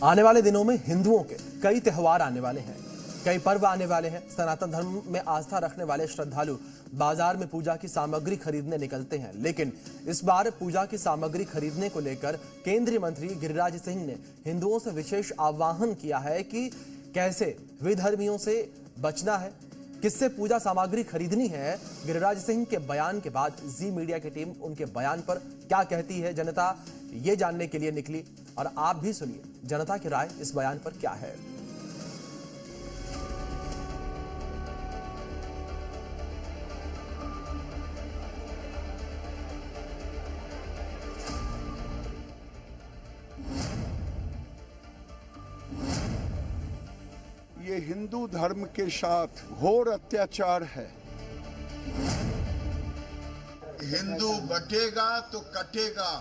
आने वाले दिनों में हिंदुओं के कई त्योहार आने वाले हैं, कई पर्व आने वाले हैं। सनातन धर्म में आस्था रखने वाले श्रद्धालु बाजार में पूजा की सामग्री खरीदने निकलते हैं, लेकिन इस बार पूजा की सामग्री खरीदने को लेकर केंद्रीय मंत्री गिरिराज सिंह ने हिंदुओं से विशेष आह्वान किया है कि कैसे विधर्मियों से बचना है, किससे पूजा सामग्री खरीदनी है। गिरिराज सिंह के बयान के बाद जी मीडिया की टीम उनके बयान पर क्या कहती है, जनता ये जानने के लिए निकली और आप भी सुनिए जनता की राय इस बयान पर क्या है। ये हिंदू धर्म के साथ घोर अत्याचार है। हिंदू बटेगा तो कटेगा।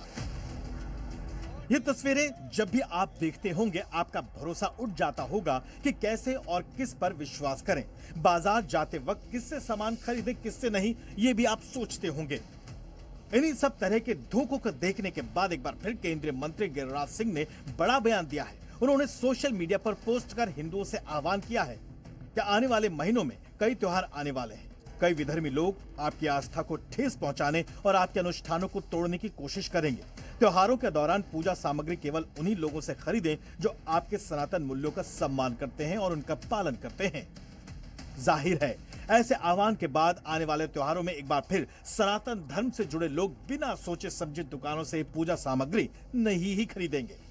ये तस्वीरें जब भी आप देखते होंगे आपका भरोसा उठ जाता होगा कि कैसे और किस पर विश्वास करें। बाजार जाते वक्त किससे सामान खरीदें, किससे नहीं, ये भी आप सोचते होंगे। इन्हीं सब तरह के धोखों को देखने के बाद एक बार फिर केंद्रीय मंत्री गिरिराज सिंह ने बड़ा बयान दिया है। उन्होंने सोशल मीडिया पर पोस्ट कर हिंदुओं से आह्वान किया है कि आने वाले महीनों में कई त्योहार आने वाले हैं। कई विधर्मी लोग आपकी आस्था को ठेस पहुंचाने और आपके अनुष्ठानों को तोड़ने की कोशिश करेंगे। त्योहारों के दौरान पूजा सामग्री केवल उन्हीं लोगों से खरीदें जो आपके सनातन मूल्यों का सम्मान करते हैं और उनका पालन करते हैं। जाहिर है ऐसे आह्वान के बाद आने वाले त्योहारों में एक बार फिर सनातन धर्म से जुड़े लोग बिना सोचे समझे दुकानों से पूजा सामग्री नहीं ही खरीदेंगे।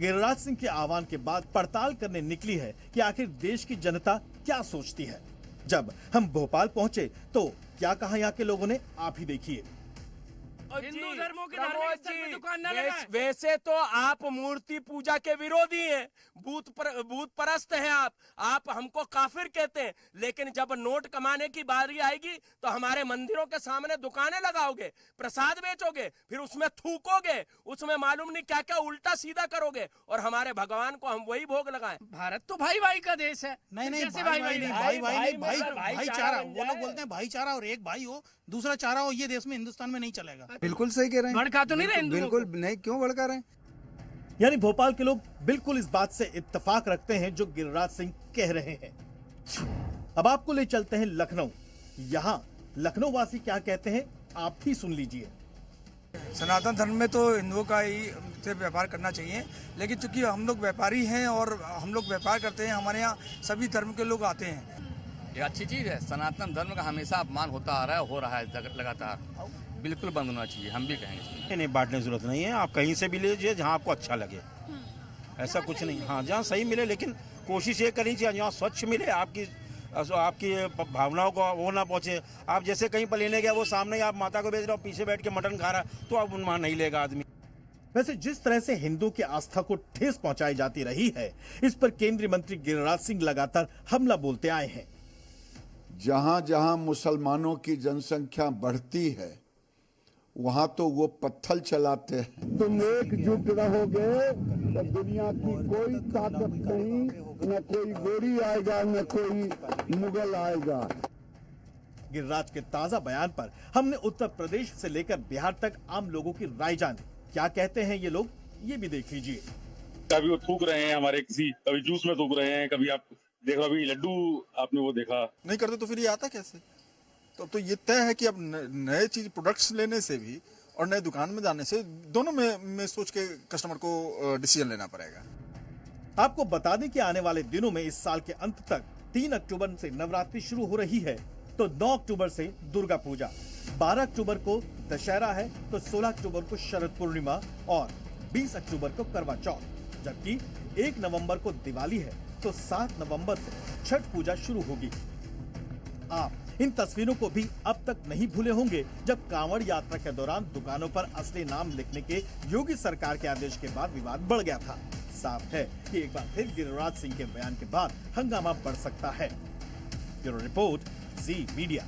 गिरिराज सिंह के आह्वान के बाद पड़ताल करने निकली है कि आखिर देश की जनता क्या सोचती है। जब हम भोपाल पहुंचे तो क्या कहा यहाँ के लोगों ने, आप ही देखिए। हिंदू धर्मों की दुकान न लगाएं। वैसे तो आप मूर्ति पूजा के विरोधी हैं, भूत परस्त हैं आप हमको काफिर कहते हैं, लेकिन जब नोट कमाने की बारी आएगी तो हमारे मंदिरों के सामने दुकानें लगाओगे, प्रसाद बेचोगे, फिर उसमें थूकोगे, उसमें मालूम नहीं क्या क्या उल्टा सीधा करोगे और हमारे भगवान को हम वही भोग लगाएं। भारत तो भाई भाई का देश है। नहीं भाईचारा, वो लोग बोलते हैं भाईचारा, और एक भाई हो दूसरा चारा हो, ये देश में हिंदुस्तान में नहीं चलेगा। बिल्कुल सही कह रहे हैं। भड़का तो नहीं रहे हिंदुओं को? बिल्कुल नहीं, क्यों भड़का रहे हैं? यानी भोपाल के लोग बिल्कुल इस बात से इत्तेफाक रखते हैं जो गिरिराज सिंह कह रहे हैं। अब आपको ले चलते हैं लखनऊ। यहाँ लखनऊ वासी क्या कहते हैं आप ही सुन लीजिए। सनातन धर्म में तो हिंदुओं का ही से व्यापार करना चाहिए, लेकिन चूंकि हम लोग व्यापारी हैं और हम लोग व्यापार करते हैं, हमारे यहाँ सभी धर्म के लोग आते हैं। ये अच्छी चीज है। सनातन धर्म का हमेशा अपमान होता आ रहा है, हो रहा है लगातार, बिल्कुल बंद होना चाहिए, हम भी कहेंगे। नहीं, बांटने की जरूरत नहीं है, आप कहीं से भी लीजिए जहाँ आपको अच्छा लगे, ऐसा कुछ नहीं। हाँ, जहाँ सही मिले, लेकिन कोशिश ये करनी चाहिए जहाँ स्वच्छ मिले, आपकी भावनाओं को वो ना पहुँचे। आप जैसे कहीं पर लेने गया, वो सामने ही आप माता को बेच रहे हो, पीछे बैठ के मटन खा रहा, तो आप वहाँ नहीं लेगा आदमी। वैसे जिस तरह से हिंदू की आस्था को ठेस पहुंचाई जाती रही है, इस पर केंद्रीय मंत्री गिरिराज सिंह लगातार हमला बोलते आए हैं। जहां जहां मुसलमानों की जनसंख्या बढ़ती है वहां तो वो पत्थर चलाते हैं। तुम एकजुट रहोगे तो दुनिया की कोई ताकत नहीं, न कोई गोरी आएगा न कोई मुगल आएगा। गिरिराज के ताजा बयान पर हमने उत्तर प्रदेश से लेकर बिहार तक आम लोगों की राय जानी। क्या कहते हैं ये लोग, ये भी देख लीजिए। कभी वो थूक रहे हैं हमारे कभी जूस में थूक रहे हैं, कभी आप देखो अभी लड्डू आपने वो देखा नहीं करते तो फिर ये आता कैसे? तो ये तय है कि अब नए चीज प्रोडक्ट्स लेने से भी और नए दुकान में जाने से दोनों में सोच के कस्टमर को डिसीजन लेना पड़ेगा। आपको बता दें कि आने वाले दिनों में इस साल के अंत तक 3 अक्टूबर से नवरात्रि शुरू हो रही है, तो 9 अक्टूबर से दुर्गा पूजा, 12 अक्टूबर को दशहरा है, तो 16 अक्टूबर को शरद पूर्णिमा और 20 अक्टूबर को करवा चौथ, जबकि 1 नवंबर को दिवाली है, तो 7 नवंबर से छठ पूजा शुरू होगी। आप इन तस्वीरों को भी अब तक नहीं भूले होंगे जब कांवड़ यात्रा के दौरान दुकानों पर असली नाम लिखने के योगी सरकार के आदेश के बाद विवाद बढ़ गया था। साफ है कि एक बार फिर गिरिराज सिंह के बयान के बाद हंगामा बढ़ सकता है। ब्यूरो रिपोर्ट, जी मीडिया।